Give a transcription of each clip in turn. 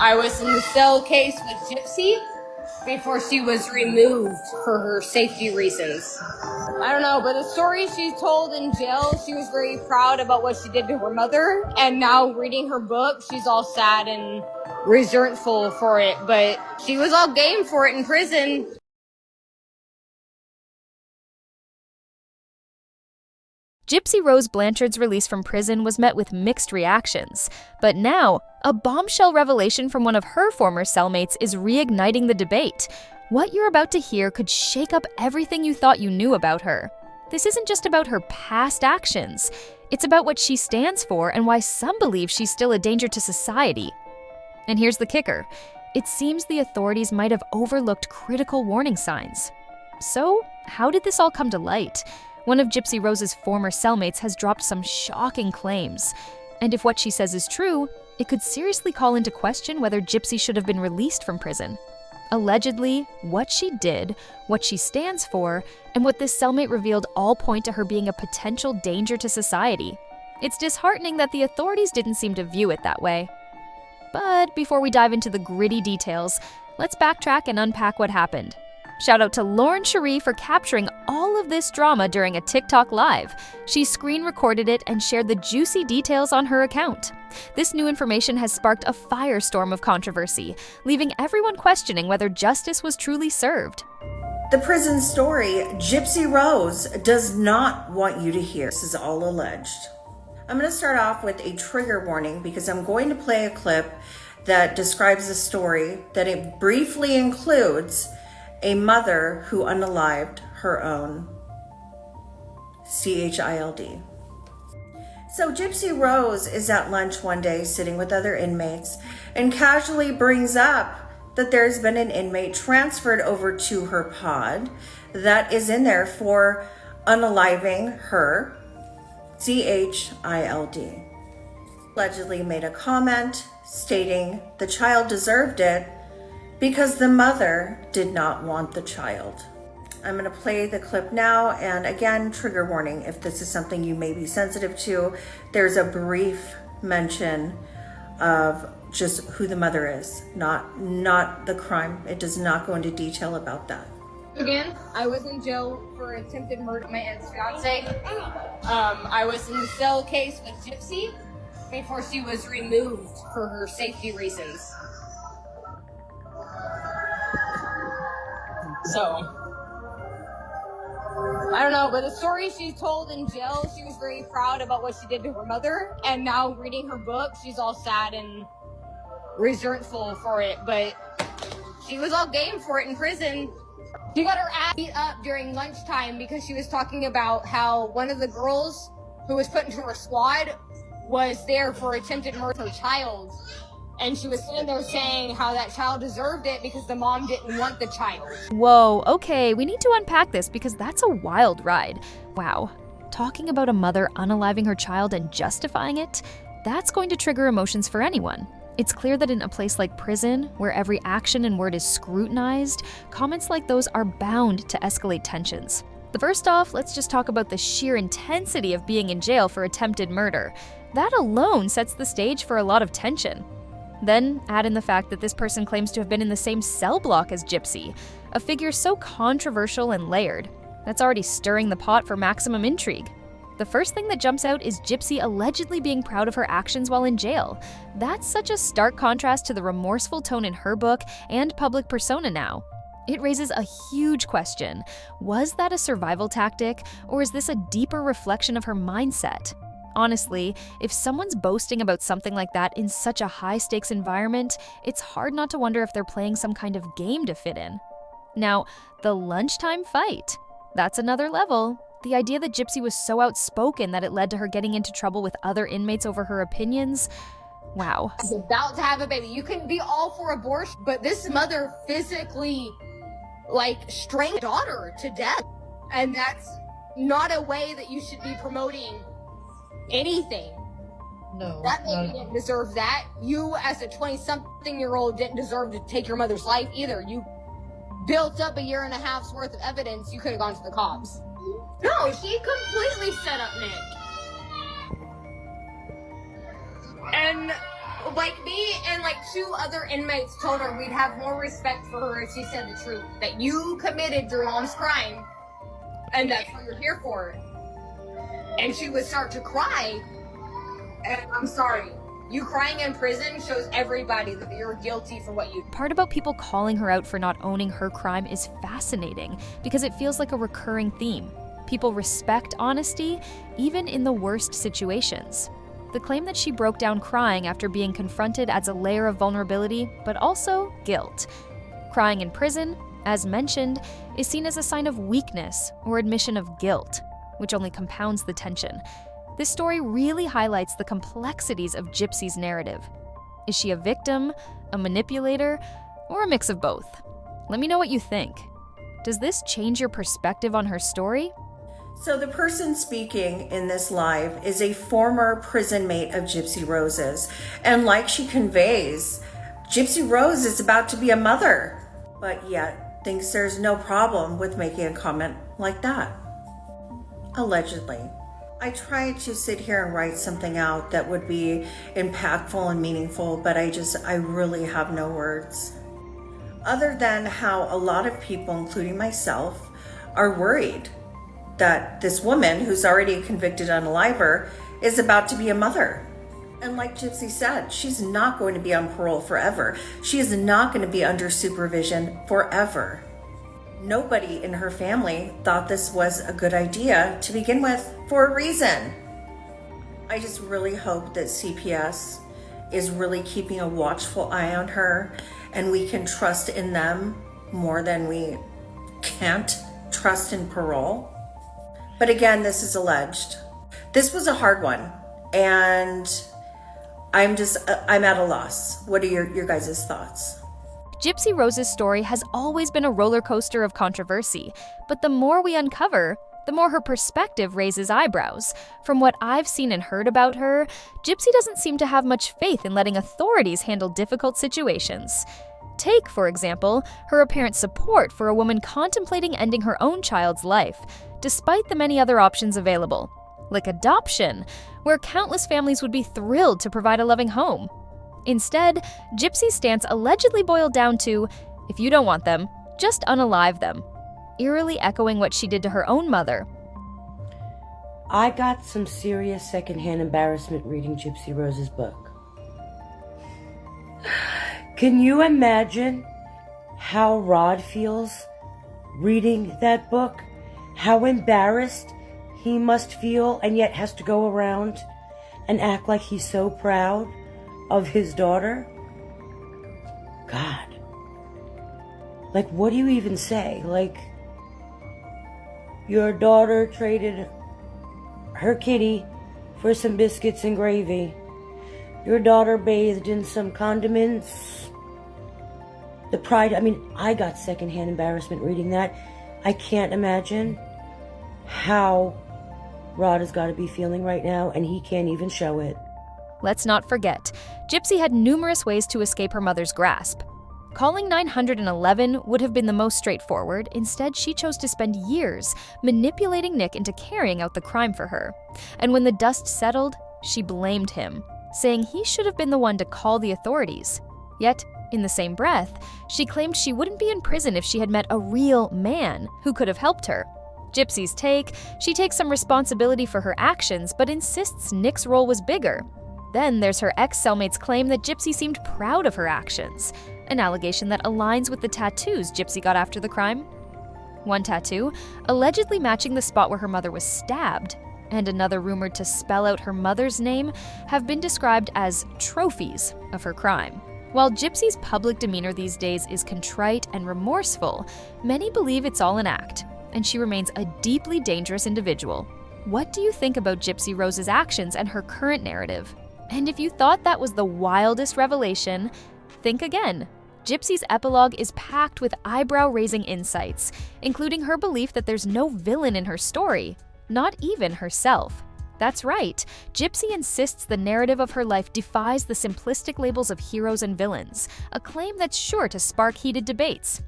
I was in the cell case with Gypsy before she was removed for her safety reasons. I don't know, but the story she told in jail, she was very proud about what she did to her mother, and now reading her book, she's all sad and resentful for it, but she was all game for it in prison. Gypsy Rose Blanchard's release from prison was met with mixed reactions, but now, a bombshell revelation from one of her former cellmates is reigniting the debate. What you're about to hear could shake up everything you thought you knew about her. This isn't just about her past actions. It's about what she stands for and why some believe she's still a danger to society. And here's the kicker. It seems the authorities might have overlooked critical warning signs. So, how did this all come to light? One of Gypsy Rose's former cellmates has dropped some shocking claims. And if what she says is true, it could seriously call into question whether Gypsy should have been released from prison. Allegedly, what she did, what she stands for, and what this cellmate revealed all point to her being a potential danger to society. It's disheartening that the authorities didn't seem to view it that way. But before we dive into the gritty details, let's backtrack and unpack what happened. Shout out to Lauren Cherie for capturing all of this drama during a TikTok live. She screen recorded it and shared the juicy details on her account. This new information has sparked a firestorm of controversy, leaving everyone questioning whether justice was truly served. The prison story Gypsy Rose does not want you to hear. This is all alleged. I'm going to start off with a trigger warning because I'm going to play a clip that describes a story that it briefly includes a mother who unalived her own child. So Gypsy Rose is at lunch one day sitting with other inmates and casually brings up that there's been an inmate transferred over to her pod that is in there for unaliving her child. Allegedly made a comment stating the child deserved it because the mother did not want the child. I'm going to play the clip now, and again, trigger warning if this is something you may be sensitive to. There's a brief mention of just who the mother is, not the crime. It does not go into detail about that. Again, I was in jail for attempted murder of my ex-fiance. I was in the cell case with Gypsy before she was removed for her safety reasons. So, I don't know, but the story she told in jail, she was very proud about what she did to her mother, and now reading her book, she's all sad and resentful for it, but she was all game for it in prison. She got her ass beat up during lunchtime because she was talking about how one of the girls who was put into her squad was there for attempted murder of her child. And she was sitting there saying how that child deserved it because the mom didn't want the child. Whoa, okay, we need to unpack this because that's a wild ride. Wow, talking about a mother unaliving her child and justifying it, that's going to trigger emotions for anyone. It's clear that in a place like prison, where every action and word is scrutinized, comments like those are bound to escalate tensions. But first off, let's just talk about the sheer intensity of being in jail for attempted murder. That alone sets the stage for a lot of tension. Then add in the fact that this person claims to have been in the same cell block as Gypsy, a figure so controversial and layered. That's already stirring the pot for maximum intrigue. The first thing that jumps out is Gypsy allegedly being proud of her actions while in jail. That's such a stark contrast to the remorseful tone in her book and public persona now. It raises a huge question. Was that a survival tactic, or is this a deeper reflection of her mindset? Honestly, if someone's boasting about something like that in such a high-stakes environment, it's hard not to wonder if they're playing some kind of game to fit in. Now, the lunchtime fight. That's another level. The idea that Gypsy was so outspoken that it led to her getting into trouble with other inmates over her opinions. Wow. She's about to have a baby. You can be all for abortion, but this mother physically, strangled her daughter to death. And that's not a way that you should be promoting anything. No. That baby didn't deserve that. You, as a 20-something-year-old, didn't deserve to take your mother's life either. You built up a year and a half's worth of evidence. You could have gone to the cops. No, she completely set up Nick. And Like me and like 2 other inmates told her we'd have more respect for her if she said the truth. That you committed your mom's crime, and that's what you're here for. And she would start to cry. And I'm sorry. You crying in prison shows everybody that you're guilty for what you did. Part about people calling her out for not owning her crime is fascinating because it feels like a recurring theme. People respect honesty, even in the worst situations. The claim that she broke down crying after being confronted adds a layer of vulnerability, but also guilt. Crying in prison, as mentioned, is seen as a sign of weakness or admission of guilt, which only compounds the tension. This story really highlights the complexities of Gypsy's narrative. Is she a victim, a manipulator, or a mix of both? Let me know what you think. Does this change your perspective on her story? So the person speaking in this live is a former prison mate of Gypsy Rose's. And like she conveys, Gypsy Rose is about to be a mother, but yet thinks there's no problem with making a comment like that. Allegedly. I tried to sit here and write something out that would be impactful and meaningful, but I really have no words. Other than how a lot of people, including myself, are worried that this woman who's already a convicted unaliver is about to be a mother. And like Gypsy said, she's not going to be on parole forever. She is not going to be under supervision forever. Nobody in her family thought this was a good idea to begin with for a reason. I just really hope that CPS is really keeping a watchful eye on her and we can trust in them more than we can't trust in parole. But again, this is alleged. This was a hard one, and I'm at a loss. What are your guys' thoughts? Gypsy Rose's story has always been a roller coaster of controversy, but the more we uncover, the more her perspective raises eyebrows. From what I've seen and heard about her, Gypsy doesn't seem to have much faith in letting authorities handle difficult situations. Take, for example, her apparent support for a woman contemplating ending her own child's life, despite the many other options available, like adoption, where countless families would be thrilled to provide a loving home. Instead, Gypsy's stance allegedly boiled down to, if you don't want them, just unalive them, eerily echoing what she did to her own mother. I got some serious secondhand embarrassment reading Gypsy Rose's book. Can you imagine how Rod feels reading that book? How embarrassed he must feel and yet has to go around and act like he's so proud of his daughter? God. Like, what do you even say? Like, your daughter traded her kitty for some biscuits and gravy. Your daughter bathed in some condiments. The pride, I got secondhand embarrassment reading that. I can't imagine how Rod has got to be feeling right now, and he can't even show it. Let's not forget, Gypsy had numerous ways to escape her mother's grasp. Calling 911 would have been the most straightforward. Instead, she chose to spend years manipulating Nick into carrying out the crime for her. And when the dust settled, she blamed him, saying he should have been the one to call the authorities. Yet, in the same breath, she claimed she wouldn't be in prison if she had met a real man who could have helped her. Gypsy's take, she takes some responsibility for her actions, but insists Nick's role was bigger. Then there's her ex-cellmate's claim that Gypsy seemed proud of her actions, an allegation that aligns with the tattoos Gypsy got after the crime. One tattoo, allegedly matching the spot where her mother was stabbed, and another rumored to spell out her mother's name, have been described as trophies of her crime. While Gypsy's public demeanor these days is contrite and remorseful, many believe it's all an act, and she remains a deeply dangerous individual. What do you think about Gypsy Rose's actions and her current narrative? And if you thought that was the wildest revelation, think again. Gypsy's epilogue is packed with eyebrow-raising insights, including her belief that there's no villain in her story, not even herself. That's right, Gypsy insists the narrative of her life defies the simplistic labels of heroes and villains, a claim that's sure to spark heated debates.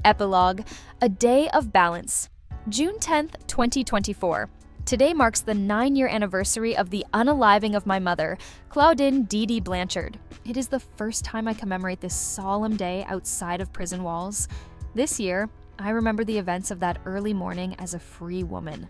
Epilogue: A Day of Balance. June 10th, 2024. Today marks the 9-year anniversary of the unaliving of my mother, Claudine Dee Blanchard. It is the first time I commemorate this solemn day outside of prison walls. This year, I remember the events of that early morning as a free woman.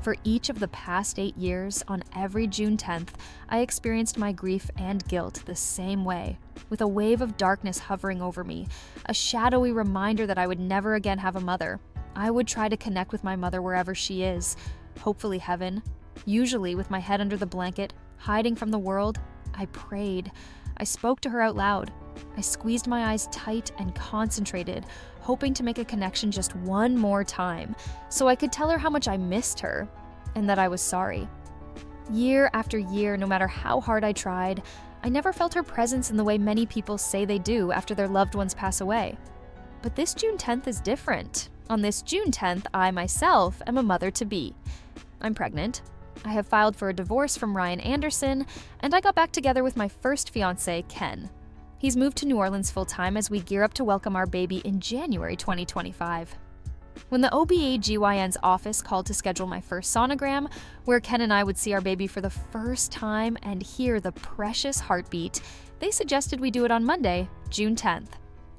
For each of the past 8 years, on every June 10th, I experienced my grief and guilt the same way, with a wave of darkness hovering over me, a shadowy reminder that I would never again have a mother. I would try to connect with my mother wherever she is, hopefully heaven. Usually with my head under the blanket, hiding from the world, I prayed. I spoke to her out loud. I squeezed my eyes tight and concentrated, hoping to make a connection just one more time, so I could tell her how much I missed her, and that I was sorry. Year after year, no matter how hard I tried, I never felt her presence in the way many people say they do after their loved ones pass away. But this June 10th is different. On this June 10th, I myself am a mother-to-be. I'm pregnant. I have filed for a divorce from Ryan Anderson, and I got back together with my first fiancé, Ken. He's moved to New Orleans full-time as we gear up to welcome our baby in January 2025. When the OB/GYN's office called to schedule my first sonogram, where Ken and I would see our baby for the first time and hear the precious heartbeat, they suggested we do it on Monday, June 10th.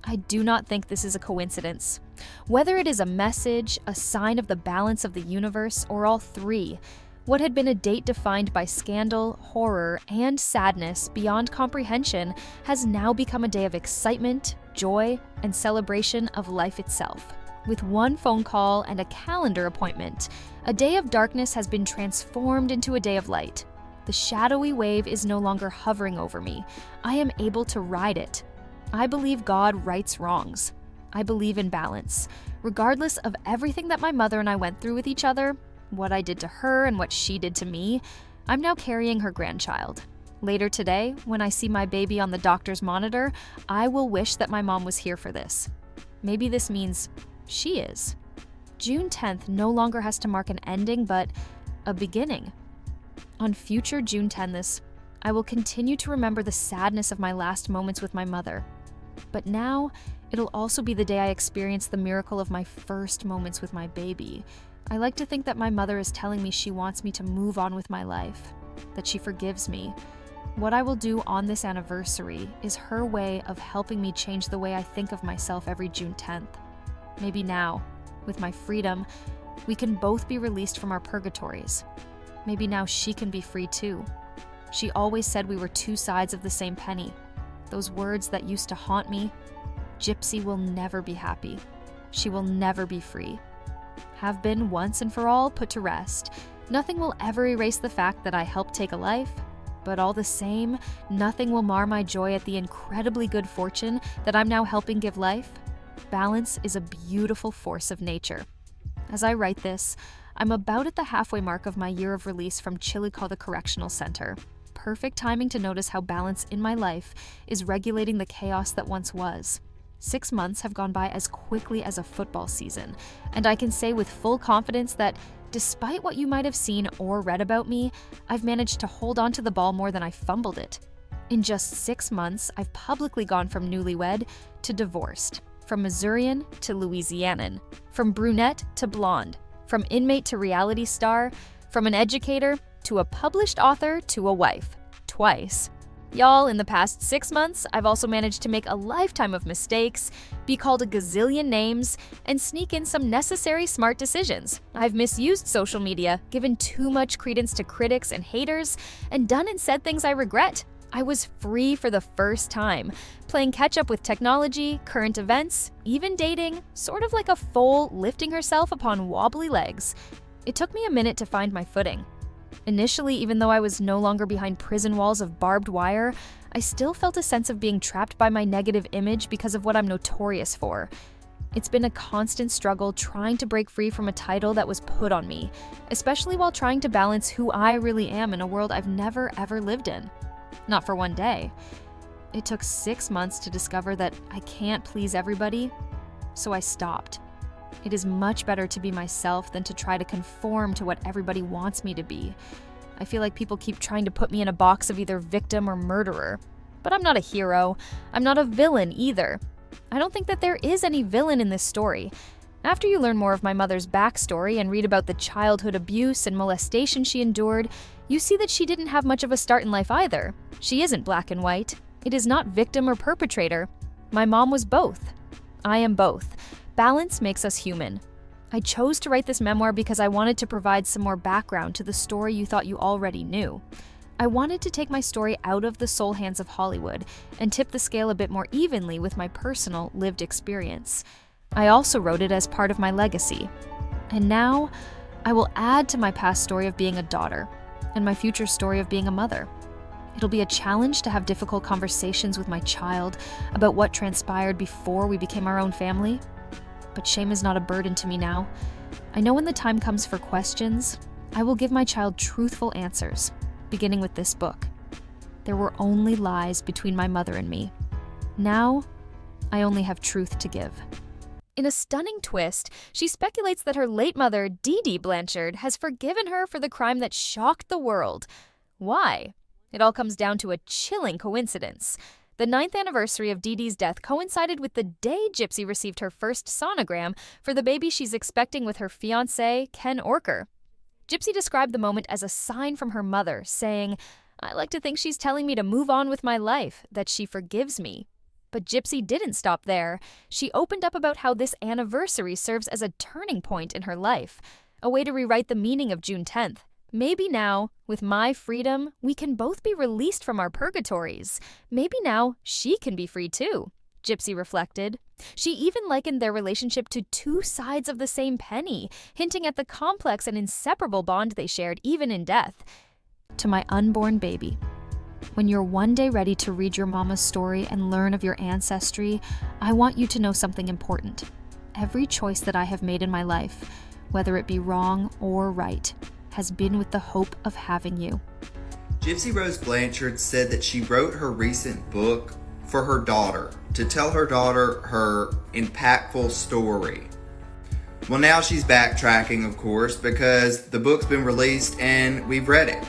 I do not think this is a coincidence. Whether it is a message, a sign of the balance of the universe, or all three, what had been a date defined by scandal, horror, and sadness beyond comprehension has now become a day of excitement, joy, and celebration of life itself. With one phone call and a calendar appointment, a day of darkness has been transformed into a day of light. The shadowy wave is no longer hovering over me. I am able to ride it. I believe God rights wrongs. I believe in balance. Regardless of everything that my mother and I went through with each other, what I did to her and what she did to me, I'm now carrying her grandchild. Later today, when I see my baby on the doctor's monitor, I will wish that my mom was here for this. Maybe this means she is. June 10th no longer has to mark an ending, but a beginning. On future June 10ths, I will continue to remember the sadness of my last moments with my mother. But now, it'll also be the day I experience the miracle of my first moments with my baby. I like to think that my mother is telling me she wants me to move on with my life, that she forgives me. What I will do on this anniversary is her way of helping me change the way I think of myself every June 10th. Maybe now, with my freedom, we can both be released from our purgatories. Maybe now she can be free too. She always said we were two sides of the same penny. Those words that used to haunt me, Gypsy will never be happy. She will never be free. Have been once and for all put to rest. Nothing will ever erase the fact that I helped take a life, but all the same, nothing will mar my joy at the incredibly good fortune that I'm now helping give life. Balance is a beautiful force of nature. As I write this, I'm about at the halfway mark of my year of release from Chillicothe Correctional Center. Perfect timing to notice how balance in my life is regulating the chaos that once was. 6 months have gone by as quickly as a football season, and I can say with full confidence that despite what you might have seen or read about me, I've managed to hold on to the ball more than I fumbled it. In just 6 months, I've publicly gone from newlywed to divorced, from Missourian to Louisianan, from brunette to blonde, from inmate to reality star, from an educator to a published author to a wife, twice. Y'all, in the past 6 months, I've also managed to make a lifetime of mistakes, be called a gazillion names, and sneak in some necessary smart decisions. I've misused social media, given too much credence to critics and haters, and done and said things I regret. I was free for the first time, playing catch up with technology, current events, even dating, sort of like a foal lifting herself upon wobbly legs. It took me a minute to find my footing. Initially, even though I was no longer behind prison walls of barbed wire, I still felt a sense of being trapped by my negative image because of what I'm notorious for. It's been a constant struggle trying to break free from a title that was put on me, especially while trying to balance who I really am in a world I've never ever lived in. Not for one day. It took 6 months to discover that I can't please everybody, so I stopped. It is much better to be myself than to try to conform to what everybody wants me to be. I feel like people keep trying to put me in a box of either victim or murderer. But I'm not a hero. I'm not a villain either. I don't think that there is any villain in this story. After you learn more of my mother's backstory and read about the childhood abuse and molestation she endured, you see that she didn't have much of a start in life either. She isn't black and white. It is not victim or perpetrator. My mom was both. I am both. Balance makes us human. I chose to write this memoir because I wanted to provide some more background to the story you thought you already knew. I wanted to take my story out of the sole hands of Hollywood and tip the scale a bit more evenly with my personal lived experience. I also wrote it as part of my legacy. And now, I will add to my past story of being a daughter and my future story of being a mother. It'll be a challenge to have difficult conversations with my child about what transpired before we became our own family. But shame is not a burden to me now. I know when the time comes for questions, I will give my child truthful answers, beginning with this book. There were only lies between my mother and me. Now, I only have truth to give. In a stunning twist, she speculates that her late mother, Dee Dee Blanchard, has forgiven her for the crime that shocked the world. Why? It all comes down to a chilling coincidence. The 9th anniversary of Dee Dee's death coincided with the day Gypsy received her first sonogram for the baby she's expecting with her fiancé, Ken Orker. Gypsy described the moment as a sign from her mother, saying, "I like to think she's telling me to move on with my life, that she forgives me." But Gypsy didn't stop there. She opened up about how this anniversary serves as a turning point in her life, a way to rewrite the meaning of June 10th. Maybe now, with my freedom, we can both be released from our purgatories. Maybe now she can be free too, Gypsy reflected. She even likened their relationship to two sides of the same penny, hinting at the complex and inseparable bond they shared even in death. To my unborn baby. When you're one day ready to read your mama's story and learn of your ancestry, I want you to know something important. Every choice that I have made in my life, whether it be wrong or right, has been with the hope of having you. Gypsy Rose Blanchard said that she wrote her recent book for her daughter, to tell her daughter her impactful story. Well, now she's backtracking, of course, because the book's been released and we've read it.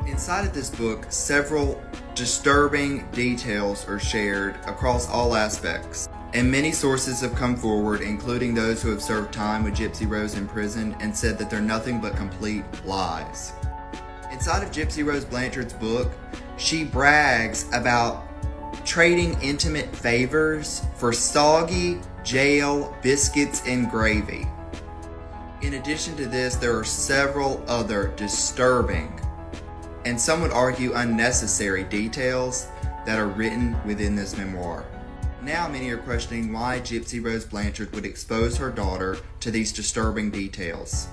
Inside of this book, several disturbing details are shared across all aspects, and many sources have come forward, including those who have served time with Gypsy Rose in prison, and said that they're nothing but complete lies. Inside of Gypsy Rose Blanchard's book, she brags about trading intimate favors for soggy jail biscuits and gravy. In addition to this, there are several other disturbing, and some would argue unnecessary, details that are written within this memoir. Now many are questioning why Gypsy Rose Blanchard would expose her daughter to these disturbing details.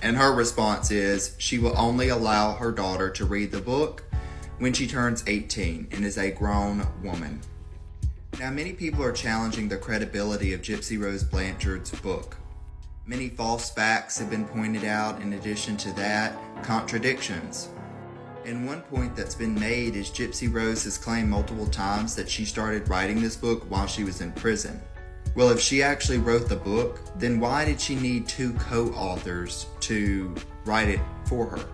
And her response is she will only allow her daughter to read the book when she turns 18 and is a grown woman. Now many people are challenging the credibility of Gypsy Rose Blanchard's book. Many false facts have been pointed out. In addition to that, contradictions. And one point that's been made is Gypsy Rose has claimed multiple times that she started writing this book while she was in prison. Well, if she actually wrote the book, then why did she need two co-authors to write it for her?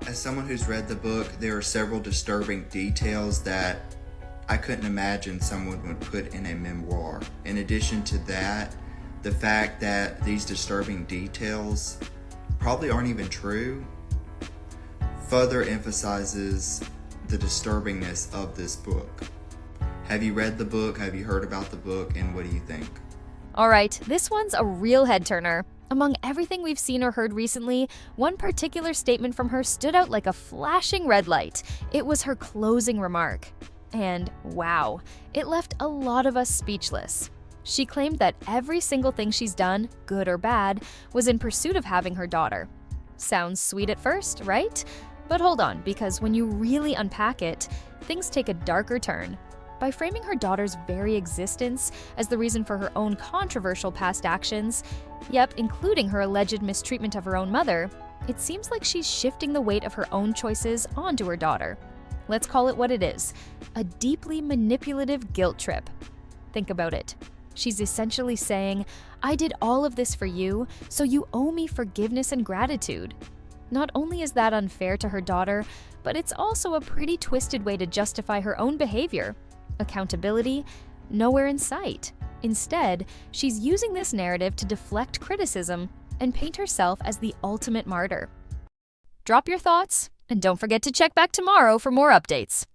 As someone who's read the book, there are several disturbing details that I couldn't imagine someone would put in a memoir. In addition to that, the fact that these disturbing details probably aren't even true further emphasizes the disturbingness of this book. Have you read the book? Have you heard about the book? And what do you think? All right, this one's a real head turner. Among everything we've seen or heard recently, one particular statement from her stood out like a flashing red light. It was her closing remark. And wow, it left a lot of us speechless. She claimed that every single thing she's done, good or bad, was in pursuit of having her daughter. Sounds sweet at first, right? But hold on, because when you really unpack it, things take a darker turn. By framing her daughter's very existence as the reason for her own controversial past actions, yep, including her alleged mistreatment of her own mother, it seems like she's shifting the weight of her own choices onto her daughter. Let's call it what it is, a deeply manipulative guilt trip. Think about it. She's essentially saying, I did all of this for you, so you owe me forgiveness and gratitude. Not only is that unfair to her daughter, but it's also a pretty twisted way to justify her own behavior. Accountability, nowhere in sight. Instead, she's using this narrative to deflect criticism and paint herself as the ultimate martyr. Drop your thoughts, and don't forget to check back tomorrow for more updates.